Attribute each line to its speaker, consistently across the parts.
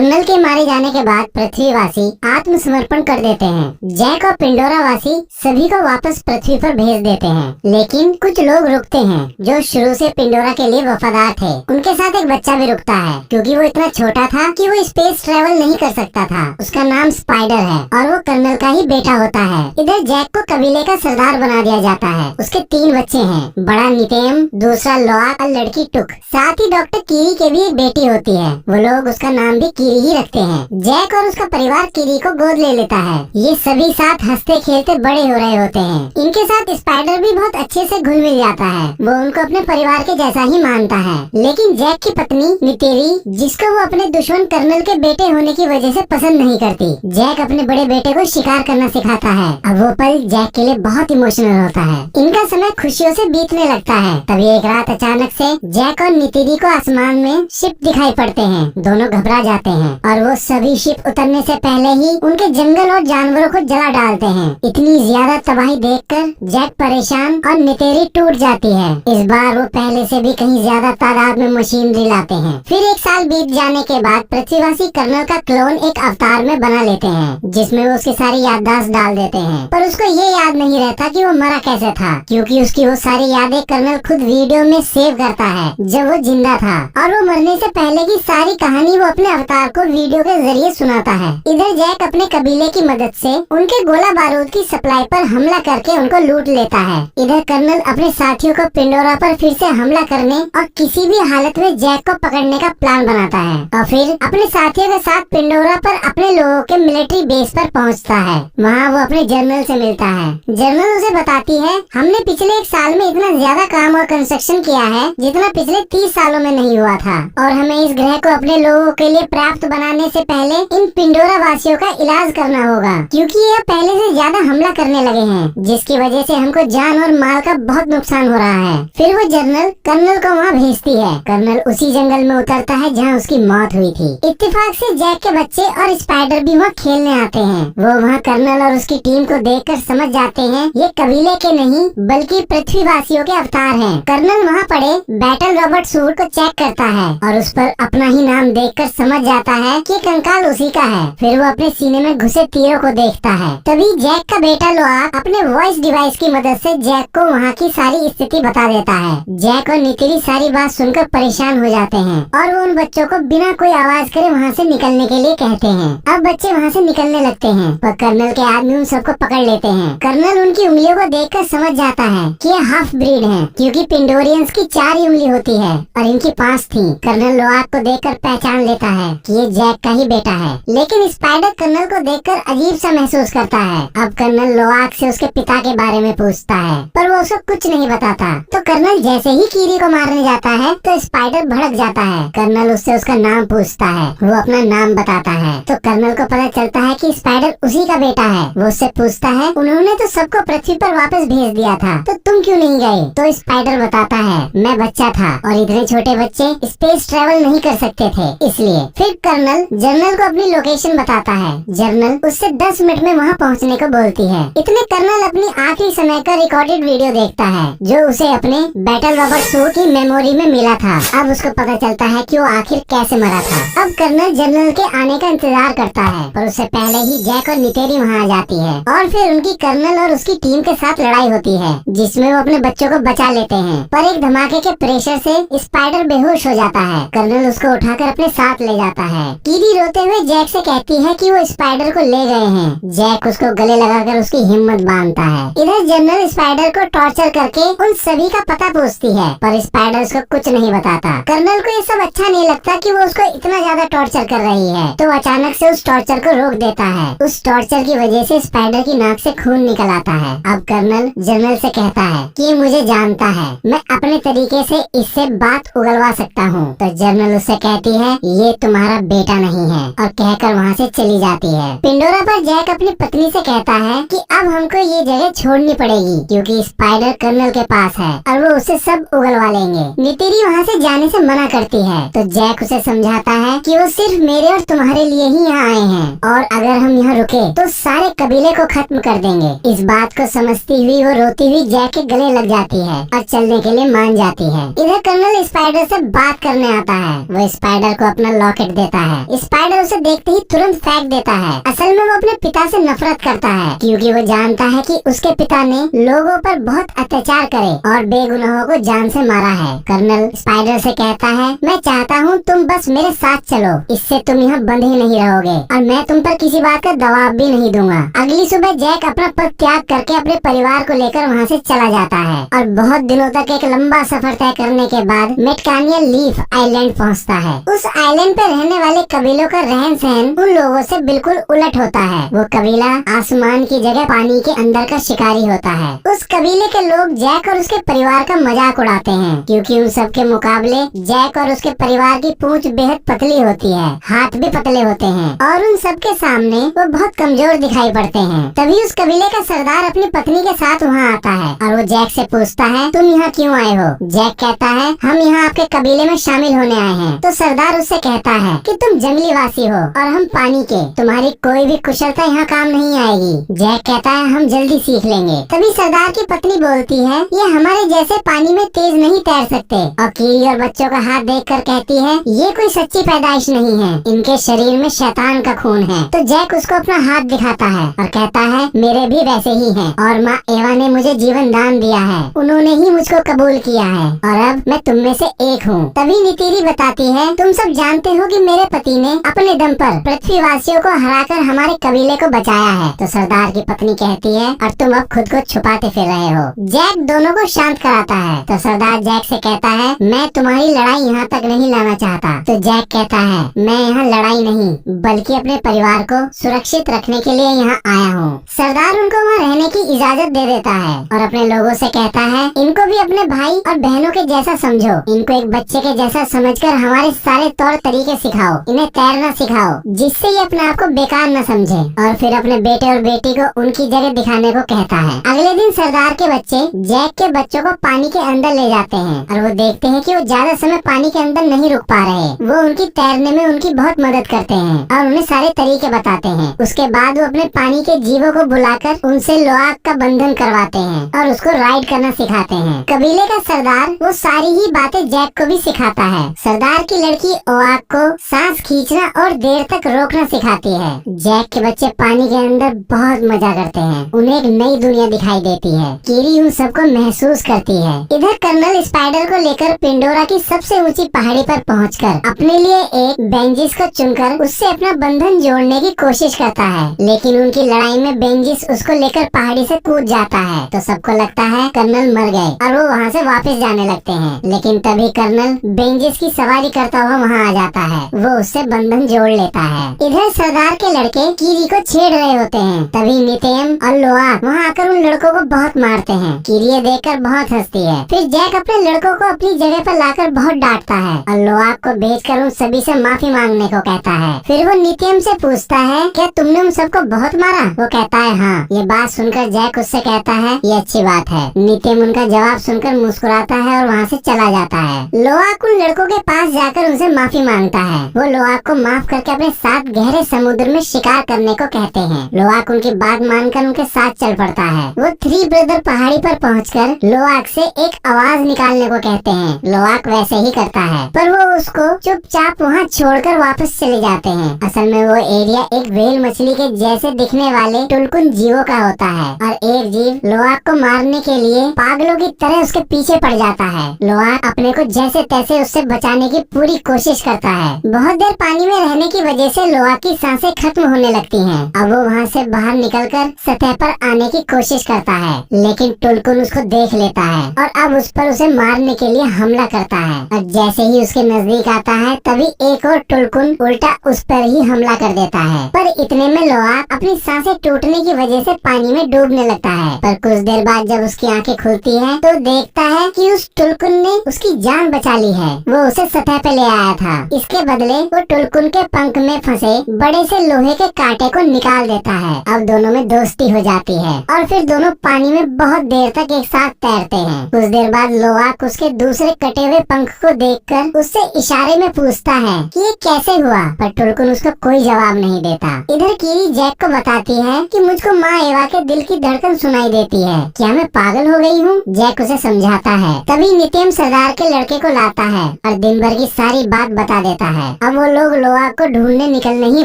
Speaker 1: Colonel के मारे जाने के बाद पृथ्वीवासी आत्मसमर्पण कर देते हैं। जैक और पिंडोरा वासी सभी को वापस पृथ्वी पर भेज देते हैं, लेकिन कुछ लोग रुकते हैं जो शुरू से पिंडोरा के लिए वफादार थे। उनके साथ एक बच्चा भी रुकता है क्योंकि वो इतना छोटा था कि वो स्पेस ट्रेवल नहीं कर सकता था। उसका नाम स्पाइडर है और वो कर्नल का ही बेटा होता है। इधर जैक को कबीले का सरदार बना दिया जाता है। उसके 3 बच्चे हैं, बड़ा नितेम, दूसरा लोआक और लड़की टुक। साथ ही डॉक्टर कीरी के भी एक बेटी होती है। वो लोग उसका नाम भी कीरी ही रखते हैं। जैक और उसका परिवार कीरी को गोद ले लेता है। ये सभी साथ हंसते खेलते बड़े हो रहे होते हैं। इनके साथ स्पाइडर भी बहुत अच्छे से घुल मिल जाता है। वो उनको अपने परिवार के जैसा ही मानता है। लेकिन जैक की पत्नी नितेरी, जिसको वो अपने दुश्मन कर्नल के बेटे होने की वजह से पसंद नहीं करती, जैक अपने बड़े बेटे को शिकार करना सिखाता है। अब वो पल जैक के लिए बहुत इमोशनल होता है। इनका समय खुशियों से बीतने लगता है। तभी एक रात अचानक से जैक और नितेरी को आसमान में शिप दिखाई पड़ते हैं। दोनों घबरा जाते हैं और वो सभी शिप उतरने से पहले ही उनके जंगल और जानवरों को जला डालते हैं। इतनी ज्यादा तबाही देखकर जैक परेशान और नितेरी टूट जाती है। इस बार वो पहले से भी कहीं ज्यादा तादाद में मशीनरी लाते हैं। फिर 1 साल बीत जाने के बाद पृथ्वीवासी कर्नल का क्लोन एक अवतार में बना लेते हैं, जिसमें वो उसकी सारी याददाश्त डाल देते हैं। पर उसको ये याद नहीं रहता कि वो मरा कैसे था, क्योंकि उसकी वो सारी यादें कर्नल खुद वीडियो में सेव करता है जब वो जिंदा था। और वो मरने से पहले की सारी कहानी वो अपने अवतार को वीडियो के जरिए सुनाता है। इधर जैक अपने कबीले की मदद से उनके गोला बारूद की सप्लाई पर हमला करके उनको लूट लेता है। इधर कर्नल अपने साथियों को पिंडोरा पर फिर से हमला करने और किसी भी हालत में जैक को पकड़ने का प्लान बनाता है और फिर अपने साथियों के साथ पिंडोरा पर अपने लोगों के मिलिट्री बेस पर पहुंचता है। वहां वो अपने जनरल से मिलता है। जनरल उसे बताती है, हमने पिछले 1 साल में इतना ज्यादा काम और कंस्ट्रक्शन किया है जितना पिछले 30 सालों में नहीं हुआ था, और हमें इस ग्रह को अपने लोगों के लिए प्राप्त बनाने से पहले इन पिंडोरा वासियों का इलाज करना होगा, क्योंकि यह पहले से ज्यादा हमला करने लगे हैं, जिसकी वजह से हमको जान और माल का बहुत नुकसान हो रहा है। फिर वो जनरल कर्नल को वहाँ भेजती है। कर्नल उसी जंगल में उतरता है जहाँ उसकी मौत हुई थी। इत्तेफाक से जैक के बच्चे और स्पाइडर भी वहाँ खेलने आते हैं। वो वहाँ कर्नल और उसकी टीम को देखकर समझ जाते हैं ये कबीले के नहीं बल्कि पृथ्वीवासियों के अवतार हैं। कर्नल वहाँ पड़े बैटल रॉबर्ट सूट को चेक करता है और उस पर अपना ही नाम देखकर समझ जाता है कि कंकाल उसी का है। फिर वो अपने सीने में घुसे तीरों को देखता है। तभी जैक का बेटा लोआक अपने वॉइस डिवाइस की मदद से जैक को वहाँ की सारी स्थिति बता देता है। जैक और नितिरी सारी बात सुनकर परेशान हो जाते हैं और वो उन बच्चों को बिना कोई आवाज करे वहाँ से निकलने के लिए कहते हैं। अब बच्चे वहाँ से निकलने लगते हैं पर कर्नल के आदमी उन सबको पकड़ लेते हैं। कर्नल उनकी उंगलियों को देखकर समझ जाता है कि ये हाफ ब्रीड है, क्योंकि पिंडोरियंस की 4 ही उंगली होती है और इनकी 5 थी। कर्नल लोआक को देखकर पहचान लेता है कि ये जैक का ही बेटा है, लेकिन स्पाइडर कर्नल को देखकर अजीब सा महसूस करता है। अब कर्नल लोआक से उसके पिता के बारे में पूछता है पर वो उसको कुछ नहीं बताता। तो कर्नल जैसे ही कीरी को मारने जाता है तो स्पाइडर भड़क जाता है। कर्नल उससे उसका नाम पूछता है, वो अपना नाम बताता है। तो कर्नल को पता चलता है कि स्पाइडर उसी का बेटा है। वो उससे पूछता है, उन्होंने तो सबको पृथ्वी पर वापस भेज दिया था, तो तुम क्यों नहीं गए? तो स्पाइडर बताता है, मैं बच्चा था और इतने छोटे बच्चे स्पेस ट्रेवल नहीं कर सकते थे, इसलिए। फिर कर्नल जनरल को अपनी लोकेशन बताता है। जनरल उससे 10 मिनट में वहाँ पहुँचने को बोलती है। इतने कर्नल अपनी आखिरी समय का रिकॉर्डेड वीडियो देखता है जो उसे अपने बैटल रॉबर्ट सूट की मेमोरी में मिला था। अब उसको पता चलता है कि वो आखिर कैसे मरा था। अब कर्नल जनरल के आने का इंतजार करता है पर उससे पहले ही जैक और नितेरी वहाँ आ जाती है और फिर उनकी कर्नल और उसकी टीम के साथ लड़ाई होती है, जिसमें वो अपने बच्चों को बचा लेते हैं। पर एक धमाके के प्रेशर से स्पाइडर बेहोश हो जाता है। कर्नल उसको उठाकर अपने साथ ले जाता है। कीरी रोते हुए जैक से कहती है कि वो स्पाइडर को ले गए हैं। जैक उसको गले लगाकर उसकी हिम्मत बांधता है। इधर जनरल स्पाइडर को टॉर्चर करके उन सभी का पता पूछती है पर स्पाइडर उसको कुछ नहीं बताता। कर्नल को ये सब अच्छा नहीं लगता कि वो उसको इतना ज्यादा टॉर्चर कर रही है, तो अचानक से उस टॉर्चर को रोक देता है। उस टॉर्चर की वजह से स्पाइडर की नाक से खून निकल आता है। अब कर्नल जनरल से कहता है कि मुझे जानता है, मैं अपने तरीके से इससे बात उगलवा सकता हूँ। तो जनरल उससे कहती है ये तुम्हारा बेटा नहीं है और कहकर वहाँ से चली जाती है। पिंडोरा पर जैक अपनी पत्नी से कहता है कि अब हमको ये जगह छोड़नी पड़ेगी क्योंकि स्पाइडर कर्नल के पास है और वो उसे सब उगलवा लेंगे। नितिरी वहाँ से जाने से मना करती है तो जैक उसे समझाता है कि वो सिर्फ मेरे और तुम्हारे लिए ही यहाँ आए हैं और अगर हम यहाँ रुके तो सारे कबीले को खत्म कर देंगे। इस बात को समझती हुई वो रोती हुई जैक के गले लग जाती है और चलने के लिए मान जाती है। इधर कर्नल स्पाइडर से बात करने आता है। वो स्पाइडर को अपना लॉकेट देता है। स्पाइडर उसे देखते ही तुरंत फेंक देता है। असल में वो अपने पिता से नफरत करता है क्योंकि वो जानता है कि उसके पिता ने लोगों पर बहुत अत्याचार करे और बेगुनाहों को जान से मारा है। कर्नल स्पाइडर से कहता है, मैं चाहता हूँ तुम बस मेरे साथ चलो, इससे तुम यहाँ बंधे नहीं रहोगे और मैं तुम पर किसी बात का दबाव भी नहीं दूंगा। अगली सुबह जैक अपना पद त्याग करके अपने परिवार को लेकर वहाँ से चला जाता है और बहुत दिनों तक एक लंबा सफर तय करने के बाद मेटकानिया लीफ आइलैंड पहुँचता है। उस आइलैंड पे रहने वाले कबीलों का रहन सहन उन लोगों से बिल्कुल उलट होता है। वो कबीला आसमान की जगह पानी के अंदर का शिकारी होता है। उस कबीले के लोग जैक और उसके परिवार का मजाक उड़ाते हैं क्योंकि उन सब के मुकाबले जैक और उसके परिवार की पूंछ बेहद पतली होती है, हाथ भी पतले होते हैं और उन सब के सामने वो बहुत कमजोर दिखाई पड़ते हैं। तभी उस कबीले का सरदार अपनी पत्नी के साथ वहाँ आता है और वो जैक से पूछता है, तुम यहाँ क्यों आए हो? जैक कहता है, हम यहाँ आपके कबीले में शामिल होने आए हैं। तो सरदार उससे कहता है कि तुम जंगली वासी हो और हम पानी के, तुम्हारी कोई भी कुशलता यहाँ काम नहीं आएगी। जैक कहता है, हम जल्दी सीख लेंगे। तभी सरदार की पत्नी बोलती है, ये हमारे जैसे पानी में तेज नहीं तैर सकते और कीरी और बच्चों का हाथ देखकर कहती है, ये कोई सच्ची पैदाइश नहीं है, इनके शरीर में शैतान का खून है। तो जैक उसको अपना हाथ दिखाता है और कहता है, मेरे भी वैसे ही हैं और माँ एवा ने मुझे जीवन दान दिया है, उन्होंने ही मुझको कबूल किया है और अब मैं तुम में से एक हूँ। तभी नितीरी बताती है, तुम सब जानते हो कि मेरे पति ने अपने दम पर पृथ्वीवासियों को हराकर हमारे कबीले को बचाया है। तो सरदार की पत्नी कहती है, और तुम अब खुद को छुपाते फिर रहे हो। जैक दोनों को शांत कराता है। तो सरदार जैक से कहता है, मैं तुम्हारी लड़ाई यहाँ तक नहीं लाना चाहता। तो जैक कहता है, मैं यहाँ लड़ाई नहीं बल्कि अपने परिवार को सुरक्षित रखने के लिए यहाँ आया हूँ। सरदार उनको वहाँ रहने की इजाजत दे देता है और अपने लोगों से कहता है, इनको भी अपने भाई और बहनों के जैसा समझो, इनको एक बच्चे के जैसा समझकर हमारे सारे तौर तरीके सिखाओ, इन्हें तैरना सिखाओ जिससे ये अपने आप को बेकार न समझे। और फिर अपने बेटे और बेटी को उनकी जगह दिखाने को कहता है। अगले दिन सरदार के बच्चे जैक के बच्चों को पानी के अंदर ले जाते हैं और वो देखते हैं कि वो ज्यादा समय पानी के अंदर नहीं रुक पा रहे। वो उनकी तैरने में उनकी बहुत मदद करते हैं और उन्हें सारे तरीके बताते हैं। उसके बाद वो अपने पानी के जीवों को बुलाकर उनसे लोआक का बंधन करवाते हैं और उसको राइड करना सिखाते हैं। कबीले का सरदार वो सारी ही बातें जैक को भी सिखाता है। सरदार की लड़की ओआक को सांस खींचना और देर तक रोकना सिखाती है। जैक के बच्चे पानी के अंदर बहुत मजा करते हैं, उन्हें एक नई दुनिया दिखाई देती है। कीरी उन सबको महसूस करती है। इधर कर्नल स्पाइडर को लेकर पिंडोरा की सबसे ऊंची पहाड़ी पर पहुंचकर अपने लिए एक बेंजिस को चुनकर उससे अपना बंधन जोड़ने की कोशिश करता है, लेकिन उनकी लड़ाई में बेंजिस उसको लेकर पहाड़ी से कूद जाता है। तो सबको लगता है कर्नल मर गए और वो वहाँ से वापस जाने लगते हैं, लेकिन तभी कर्नल बेंजिस की सवारी करता हुआ वहाँ आ जाता है। वो उससे बंधन जोड़ लेता है। इधर सरदार के लड़के कीरी को छेड़ रहे होते हैं। तभी नितेम और लोआक वहाँ आकर उन लड़कों को बहुत मारते हैं। कीरी ये देखकर बहुत हंसती है। फिर जैक अपने लड़कों को अपनी जगह पर लाकर बहुत डांटता है और लोआक को भेजकर उन सभी से माफी मांगने को कहता है। फिर वो नितेम से पूछता है, क्या तुमने उन सबको बहुत मारा? वो कहता है, हाँ। ये बात सुनकर जैक उससे कहता है, ये अच्छी बात है। नितेम उनका जवाब सुनकर मुस्कुराता है और वहाँ से चला जाता है। लोआक उन लड़कों के पास जाकर उनसे माफी मांगता है। वो लोआक को माफ करके अपने साथ गहरे समुद्र में शिकार करने को कहते हैं। लोआक उनकी बात मानकर उनके साथ चल पड़ता है। वो थ्री ब्रदर पहाड़ी पर पहुंचकर लोआक से एक आवाज निकालने को कहते हैं। लोआक वैसे ही करता है, पर वो उसको चुपचाप वहाँ छोड़कर वापस चले जाते हैं। असल में वो एरिया एक व्हेल मछली के जैसे दिखने वाले टुलकुन जीवों का होता है और एक जीव लोआक को मारने के लिए पागलों की तरह उसके पीछे पड़ जाता है। लोआक अपने को जैसे तैसे उससे बचाने की पूरी कोशिश करता है। बहुत देर पानी में रहने की वजह से लोआक की सांसें खत्म होने लगती हैं। अब वो वहाँ से बाहर निकलकर सतह पर आने की कोशिश करता है, लेकिन टुलकुन उसको देख लेता है और अब उस पर उसे मारने के लिए हमला करता है। और जैसे ही उसके नजदीक आता है तभी एक और टुलकुन उल्टा उस पर ही हमला कर देता है। पर इतने में लोआक अपनी सांसें टूटने की वजह से पानी में डूबने लगता है। पर कुछ देर बाद जब उसकी आंखें खुलती हैं तो देखता है कि उस टुलकुन ने उसकी जान बचा ली है। वो उसे सतह पे ले आया था। इसके बदले वो टुलकुन के पंख में फंसे बड़े से लोहे के कांटे को निकाल देता है। अब दोनों में दोस्ती हो जाती है और फिर दोनों पानी में बहुत देर तक एक साथ तैरते हैं। कुछ देर बाद लोआक उसके दूसरे कटे हुए पंख को देखकर उससे इशारे में पूछता है कि ये कैसे हुआ, पर टुलकुन उसको कोई जवाब नहीं देता। इधर कीरी जैक को बताती है कि मुझको माँ एवा के दिल की धड़कन सुनाई देती है, क्या मैं पागल हो गई हूँ? जैक उसे समझाता है। तभी नितेम सरदार के लड़के को लाता है और दिन भर की सारी बात बता देता है। अब वो लोग लोआक को ढूंढने निकलने ही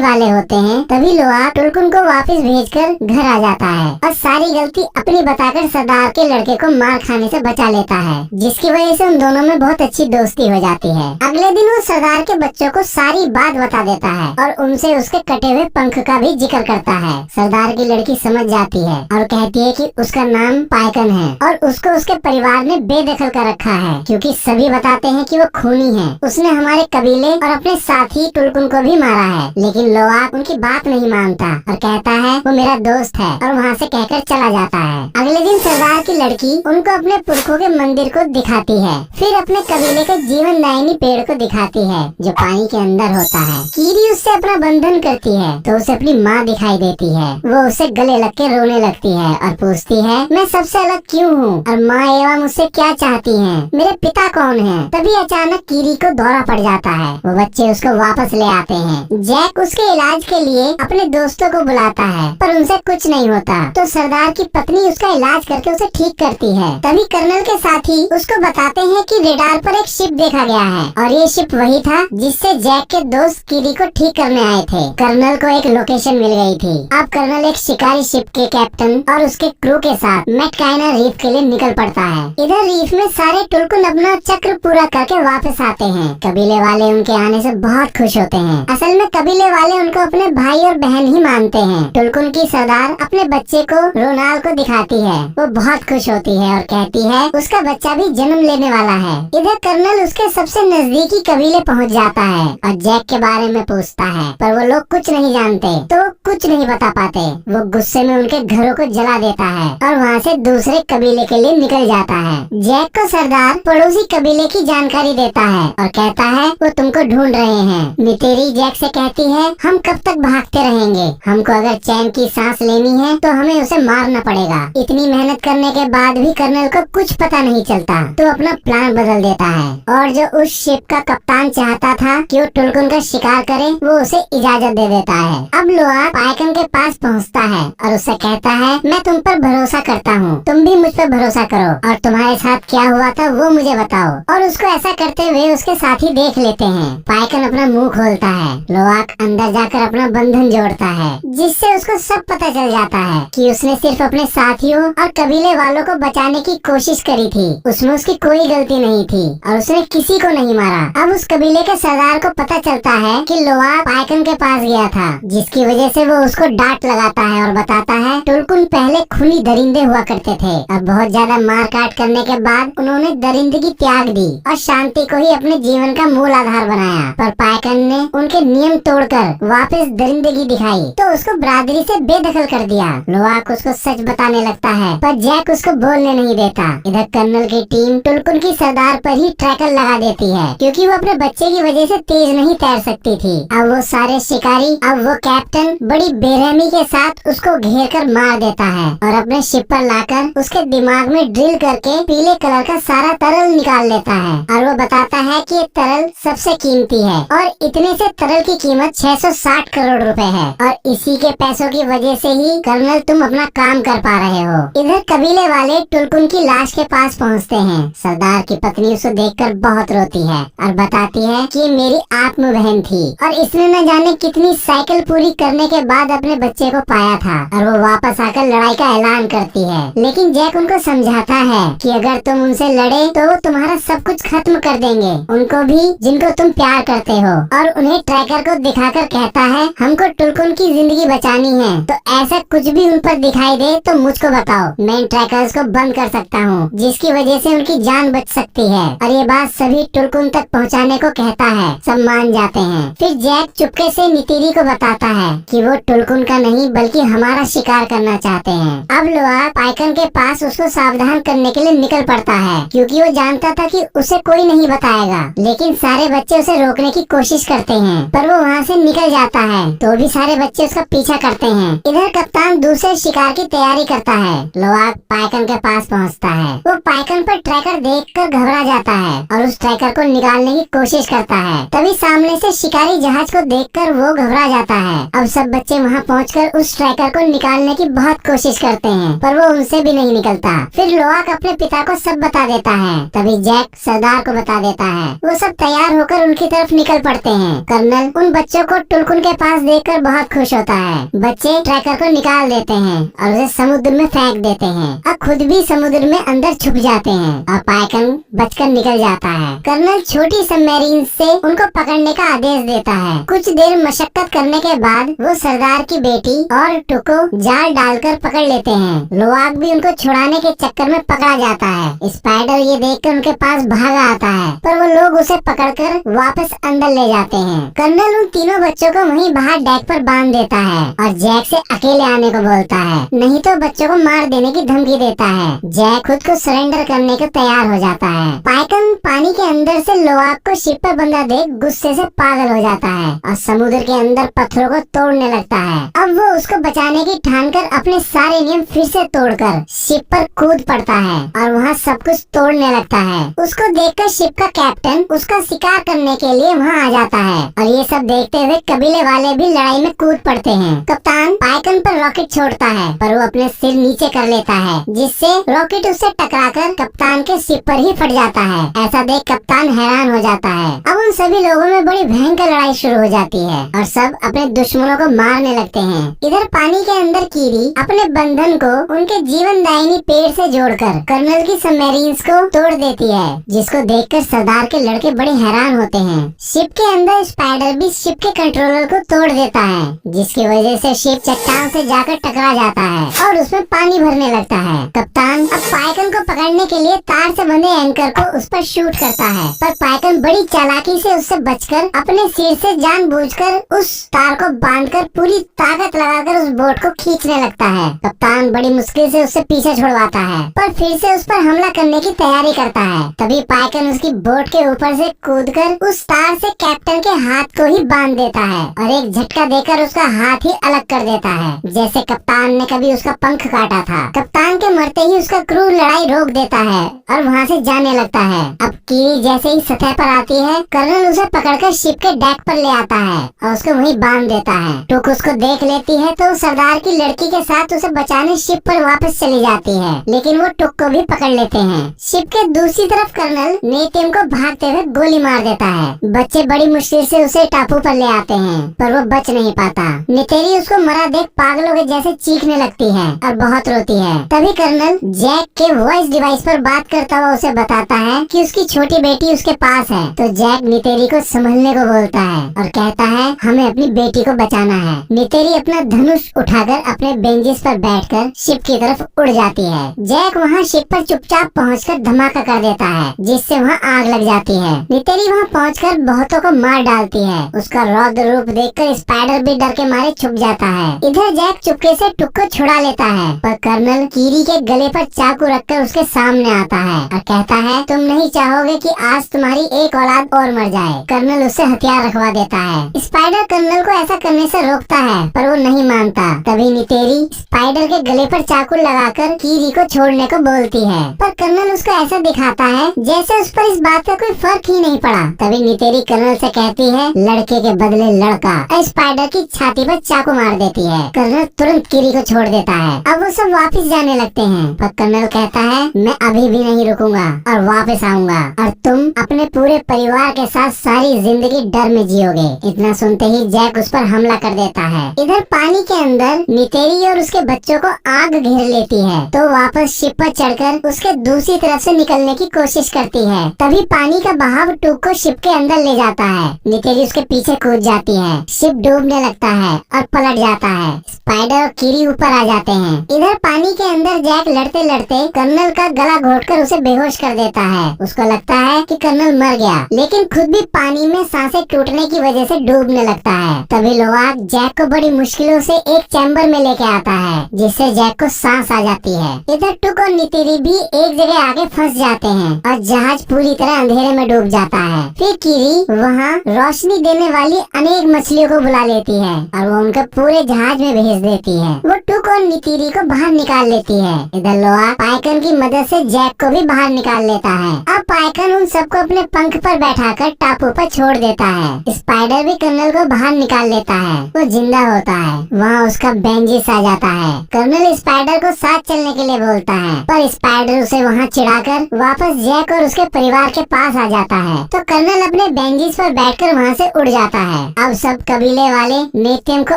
Speaker 1: वाले होते हैं, तभी लोआक टुलकुन को वापस भेजकर घर आ जाता है और सारी गलती अपनी बताकर सरदार के लड़के को मार खाने से बचा लेता है, जिसकी वजह से उन दोनों में बहुत अच्छी दोस्ती हो जाती है। अगले दिन वो सरदार के बच्चों को सारी बात बता देता है और उनसे उसके कटे हुए पंख का भी जिक्र करता है। सरदार की लड़की समझ जाती है और कहती है कि उसका नाम पाइकन है और उसको उसके परिवार ने बेदखल कर रखा है, क्योंकि सभी बताते हैं कि वो खूनी है। उसने हमारे कबीले और अपने साथी टुलकुन को भी मारा है, लेकिन लोआक उनकी बात नहीं मानता और कहता है वो मेरा दोस्त है और वहाँ से कहकर चला जाता है। अगले दिन सरदार की लड़की उनको अपने पुरखों के मंदिर को दिखाती है, फिर अपने कबीले के जीवनदायिनी पेड़ को दिखाती है जो पानी के अंदर होता है। कीरी उससे अपना बंधन करती है तो उसे अपनी माँ दिखाई देती है। वो उसे गले लग के रोने लगती है और पूछती है मैं सबसे अलग क्यों हूँ और माँ एवा मुझसे क्या चाहती है, मेरे पिता कौन है। तभी अचानक कीरी को दौरा पड़ जाता है। वो बच्चे उसको वापस ले आते हैं। जैक उसके इलाज के लिए अपने दोस्तों को बुलाता है पर उनसे कुछ नहीं होता, तो सरदार की पत्नी उसका इलाज करके उसे ठीक करती है। तभी कर्नल के साथी उसको बताते हैं कि रेडार पर एक शिप देखा गया है और ये शिप वही था जिससे जैक के दोस्त कीरी को ठीक करने आए थे। कर्नल को एक लोकेशन मिल गई थी। अब कर्नल एक शिकारी शिप के कैप्टन और उसके क्रू के साथ मैटकाइना रीफ के लिए निकल पड़ता है। इधर रीफ में सारे टुलकुन अपना चक्र पूरा करके वापस आते हैं। कबीले वाले उनके आने से बहुत खुश होते हैं। असल में कबीले वाले उनको अपने भाई और बहन ही मानते हैं। टुलकुन की सरदार अपने बच्चे को रोनाल्ड को दिखाती है। वो बहुत खुश होती है और कहती है उसका बच्चा भी जन्म लेने वाला है। इधर कर्नल उसके सबसे नजदीकी कबीले पहुंच जाता है और जैक के बारे में पूछता है, पर वो लोग कुछ नहीं जानते तो कुछ नहीं बता पाते। वो गुस्से में उनके घरों को जला देता है और वहाँ से दूसरे कबीले के लिए निकल जाता है। जैक को सरदार पड़ोसी कबीले की जानकारी देता है और कहता है वो तुमको ढूंढ रहे हैं। मितेरी जैक से कहती है हम कब तक भागते रहेंगे, हमको अगर चैन की सांस लेनी है तो हमें उसे मारना पड़ेगा। इतनी मेहनत करने के बाद भी कर्नल को कुछ पता नहीं चलता तो अपना प्लान बदल देता है और जो उस शिप का कप्तान चाहता था कि वो टुलकुन का शिकार करे वो उसे इजाजत दे देता है। अब लोआक पाइकन के पास पहुंचता है और उससे कहता है मैं तुम पर भरोसा करता हूँ, तुम भी मुझ पर भरोसा करो और तुम्हारे साथ क्या हुआ था वो मुझे बताओ। और उसको ऐसा करते हुए उसके साथी देख लेते हैं। पाइकन अपना मुंह खोलता है। लोआक अंदर जाकर अपना बंधन जोड़ता है जिससे उसको सब पता चल जाता है कि उसने सिर्फ अपने साथियों और कबीले वालों को बचाने की कोशिश करी थी। उसमें उसकी कोई गलती नहीं थी और उसने किसी को नहीं मारा। अब उस कबीले के सरदार को पता चलता है कि लोआक पाइकन के पास गया था, जिसकी वजह से वो उसको डांट लगाता है और बताता है टुलकुन पहले खूनी दरिंदे हुआ करते थे। अब बहुत ज्यादा मार काट करने के बाद उन्होंने दरिंदगी त्याग दी और शांति को ही अपने जीवन का मूल आधार बनाया। पर पाइकन ने उनके नियम तोड़कर वापस दरिंदगी दिखाई तो उसको बरादरी से बेदखल कर दिया। लोआक उसको सच बताने लगता है पर जैक उसको बोलने नहीं देता। इधर कर्नल की टीम टुलकुन की सरदार पर ही ट्रैकर लगा देती है क्योंकि वो अपने बच्चे की वजह से तेज नहीं तैर सकती थी। अब वो सारे शिकारी, अब वो कैप्टन बड़ी बेरहमी के साथ उसको घेर कर मार देता है और अपने शिप पर लाकर उसके दिमाग में ड्रिल करके पीले कलर का सारा तरल निकाल लेता है और वो बताता है कि ये तरल सबसे कीमती है और इतने से तरल की कीमत 660 करोड़ रुपए है और इसी के पैसों की वजह से ही कर्नल तुम अपना काम कर पा रहे हो। इधर कबीले वाले टुलकुन की लाश के पास पहुंचते हैं। सरदार की पत्नी उसे देखकर बहुत रोती है और बताती है कि ये मेरी आत्म बहन थी और इसने न जाने कितनी साइकिल पूरी करने के बाद अपने बच्चे को पाया था और वो वापस आकर लड़ाई का ऐलान करती है। लेकिन जैक उनको समझाता है कि अगर तुम उनसे लड़े तो वो तुम्हारा सब कुछ खत्म कर देंगे, उनको भी जिनको तुम प्यार करते हो। और उन्हें ट्रैकर को दिखाकर कहता है हमको टुलकुन की जिंदगी बचानी है तो ऐसा कुछ भी उन पर दिखाई दे तो मुझको बताओ, मैं इन ट्रैकर्स को बंद कर सकता हूँ जिसकी वजह से उनकी जान बच सकती है। और ये बात सभी टुलकुन तक पहुँचाने को कहता है। सब मान जाते हैं। फिर जैक चुपके से नितिरी को बताता है कि वो टुलकुन का नहीं बल्कि हमारा शिकार करना चाहते हैं। अब लोआक पाइकन के पास उसको सावधान करने के लिए निकल पड़ता है क्योंकि वो जानता था कि उसे कोई नहीं बताएगा। लेकिन सारे बच्चे उसे रोकने की कोशिश करते हैं पर वो वहाँ से निकल जाता है तो भी सारे बच्चे उसका पीछा करते हैं। इधर कप्तान दूसरे शिकार की तैयारी करता है। लोआक पाइकन के पास पहुंचता है। वो पाइकन पर ट्रैकर देखकर घबरा जाता है और उस ट्रैकर को निकालने की कोशिश करता है। तभी सामने से शिकारी जहाज को देखकर वो घबरा जाता है। अब सब बच्चे वहाँ पहुंचकर उस ट्रैकर को निकालने की बहुत कोशिश करते हैं, पर वो उनसे भी नहीं निकलता। फिर लोआक अपने पिता को सब बता देता है। तभी जैक सरदार को बता देता है। वो सब तैयार होकर उनकी तरफ निकल पड़ते हैं। कर्नल उन बच्चों को टुलकुन के पास देखकर बहुत खुश होता है। बच्चे ट्रैकर को निकाल देते हैं और उसे समुद्र में फेंक देते हैं और खुद भी समुद्र में अंदर छुप जाते हैं और पाइकन बचकर निकल जाता है। कर्नल छोटी सबमरीन से उनको पकड़ने का आदेश देता है। कुछ देर मशक्कत करने के बाद वो सरदार की बेटी और टुको जाल डालकर पकड़ लेते हैं। लोआक भी उनको छुड़ाने के चक्कर में पकड़ा जाता है। स्पाइडर ये देखकर उनके पास भागा आता है, पर वो लोग उसे पकड़कर वापस अंदर ले जाते हैं। कर्नल उन तीनों बच्चों को वहीं बाहर डेक पर बांध देता है और जैक से अकेले आने को बोलता है, नहीं तो बच्चों को मार देने की धमकी देता है। जैक खुद को सरेंडर करने को तैयार हो जाता है। पाइकन पानी के अंदर से लोआक को शिप पर बंधा देख गुस्से से पागल हो जाता है और समुद्र के अंदर पत्थरों को तोड़ने लगता है। अब वो उसको बचाने की ठानकर अपने सारे नियम फिर से तोड़कर शिप पर कूद पड़ता है और वहाँ सब कुछ तोड़ने लगता है। उसको देखकर शिप का कैप्टन उसका शिकार करने के लिए वहाँ आ जाता है और ये सब देखते हुए कबीले वाले भी लड़ाई में कूद पड़ते हैं। कप्तान पाइकन पर रॉकेट छोड़ता है, पर वो अपने सिर नीचे कर लेता है, जिससे रॉकेट उससे टकराकर कप्तान के सिर पर ही फट जाता है। ऐसा देख कप्तान हैरान हो जाता है। अब उन सभी लोगों में बड़ी भयंकर लड़ाई शुरू हो जाती है और सब अपने दुश्मनों को मारने लगते हैं। इधर पानी के अंदर कीरी अपने बंधन को उनके जीवनदायिनी पेड़ से जोड़कर कर्नल की सबमरीन्स को तोड़ देती है, जिसको देखकर सरदार के लड़के बड़े हैरान होते हैं। शिप के अंदर स्पाइडर भी शिप के कंट्रोलर को तोड़ देता है, जिसकी वजह से शिप चट्टान से जाकर टकरा जाता है और उसमें पानी भरने लगता है। कप्तान अब पाइकन को पकड़ने के लिए तार से बंधे एंकर को उस पर शूट करता है, पर पाइकन बड़ी चालाकी से उससे बचकर अपने सिर से जानबूझकर उस तार को बांधकर पूरी ताकत लगाकर उस बोट को खींचने लगता है। कप्तान बड़ी मुश्किल से उससे पीछे छुड़वाता है, पर फिर से उस पर हमला करने की तैयारी करता है। तभी पाइकन उसकी बोट के ऊपर से कूदकर उस तार से कैप्टन के हाथ को ही बांध देता है और एक झटका देकर उसका हाथ ही अलग कर देता है, जैसे कप्तान ने कभी उसका पंख काटा था। कप्तान के मरते ही उसका क्रू लड़ाई रोक देता है और वहाँ से जाने लगता है। अब कीरी जैसे ही सतह पर आती है, कर्नल उसे पकड़कर शिप के डेक पर ले आता है और उसको वहीं बांध देता है। टुक उसको देख लेती है तो सरदार की लड़की के साथ उसे बचाने शिप पर वापस चली जाती है, लेकिन वो टुक को भी पकड़ लेते हैं। शिप के दूसरी तरफ कर्नल नेटिम को भागते हुए गोली मार देता है। बच्चे बड़ी मुश्किल से उसे टापू पर ले आते हैं, पर वो बच नहीं पाता। नितेरी उसको मरा देख पागलों के जैसे चीखने लगती है और बहुत रोती है। तभी कर्नल जैक के वॉइस डिवाइस पर बात करता हुआ उसे बताता है कि उसकी छोटी बेटी उसके पास है। तो जैक नितेरी को संभलने को बोलता है और कहता है हमें अपनी बेटी को बचाना है। नितेरी अपना धनुष उठाकर अपने बेंचेस पर बैठकर शिप की तरफ उड़ जाती है। जैक वहाँ शिप पर चुपचाप पहुंचकर धमाका कर देता है, जिससे वहाँ आग लग जाती है। नितेरी वहाँ पहुंचकर बहुतों को मार डालती है। उसका रौद्र रूप देखकर स्पाइडर भी डर के मारे छुप जाता है। इधर जैक चुपके से टुक को छुड़ा लेता है, पर कर्नल कीरी के गले पर चाकू रखकर उसके सामने आता है और कहता है तुम नहीं चाहोगे कि आज तुम्हारी एक औलाद और मर जाए। कर्नल उससे हथियार रखवा देता है। स्पाइडर कर्नल को ऐसा करने से रोकता है, पर वो नहीं मानता। तभी नितेरी स्पाइडर के गले पर चाकू लगाकर कीरी को छोड़ने को बोलती है, पर कर्नल उसको ऐसा दिखाता है जैसे उस पर इस बात का कोई फर्क ही नहीं पड़ा। तभी नितेरी कर्नल से कहती है लड़के के बदले लड़का, और स्पाइडर की छाती पर चाकू मार देती है। कर्नल तुरंत कीरी को छोड़ देता है। अब वो सब वापस जाने लगते हैं, पर कर्नल कहता है मैं अभी भी नहीं रुकूंगा और वापस आऊंगा और तुम अपने पूरे परिवार के साथ सारी जिंदगी डर में जियोगे। इतना सुनते ही जैक उस पर हमला कर देता है। इधर पानी के अंदर नितेरी और उसके बच्चों को आग घेर लेती है, तो वापस शिप पर चढ़कर उसके दूसरी तरफ से निकलने की कोशिश करती है। तभी पानी का बहाव टूक को शिप के अंदर ले जाता है। नितेरी उसके पीछे कूद जाती है। शिप डूबने लगता है और पलट जाता है। स्पाइडर और कीरी ऊपर आ जाते हैं। इधर पानी के अंदर जैक लड़ते लड़ते कर्नल कर्नल का गला घोटकर उसे बेहोश कर देता है। उसको लगता है कि कर्नल मर गया, लेकिन खुद भी पानी में सांसें टूटने की वजह से डूबने लगता है। तभी लोवाक जैक को बड़ी मुश्किलों से एक चैम्बर में लेके आता है, जिससे जैक को सांस आ जाती है। इधर टुक और नितिरी भी एक जगह आके फंस जाते हैं और जहाज पूरी तरह अंधेरे में डूब जाता है। फिर कीरी वहाँ रोशनी देने वाली अनेक मछलियों को बुला लेती है और वो उनके पूरे जहाज में भेज देती है। वो टुक और नितिरी को बाहर निकाल लेती है। इधर लोवाक पाइकन की मदद से जैक को भी बाहर निकाल लेता है। अब पाइकन उन सबको अपने पंख पर बैठाकर टापू पर छोड़ देता है। स्पाइडर भी कर्नल को बाहर निकाल लेता है। वो जिंदा होता है। वहाँ उसका बेंजिस आ जाता है। कर्नल स्पाइडर को साथ चलने के लिए बोलता है, पर स्पाइडर उसे वहाँ चिढ़ाकर वापस जैक और उसके परिवार के पास आ जाता है। तो कर्नल अपने बेंजिस पर बैठकर वहाँ से उड़ जाता है। अब सब कबीले वाले नेटियम को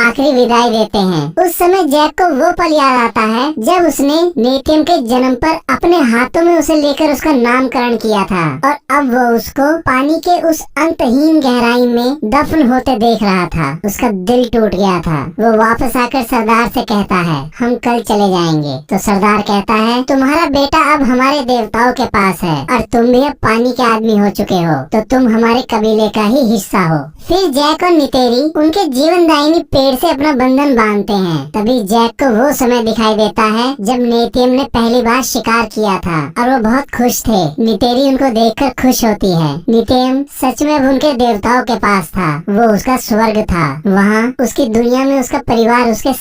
Speaker 1: आखिरी विदाई देते हैं। उस समय जैक को वो पल याद आता है जब उसने नेटियम के जन्म पर अपने हाथों में उसे लेकर उसका नामकरण किया था, और अब वो उसको पानी के उस अंतहीन गहराई में दफन होते देख रहा था। उसका दिल टूट गया था। वो वापस आकर सरदार से कहता है, हम कल चले जाएंगे। तो सरदार कहता है, तुम्हारा बेटा अब हमारे देवताओं के पास है और तुम भी अब पानी के आदमी हो चुके हो, तो तुम हमारे कबीले का ही हिस्सा हो। फिर जैक और नितेरी उनके जीवनदायिनी पेड़ से अपना बंधन बांधते हैं। तभी जैक को वो समय दिखाई देता है जब नेटियम ने पहली बार शिकार किया था और वो बहुत खुश थे। नितेरी उनको देखकर खुश होती है। नितेम सच में अब उनके देवताओं के पास था। वो उसका स्वर्ग था। वहाँ उसकी दुनिया में उसका परिवार उसके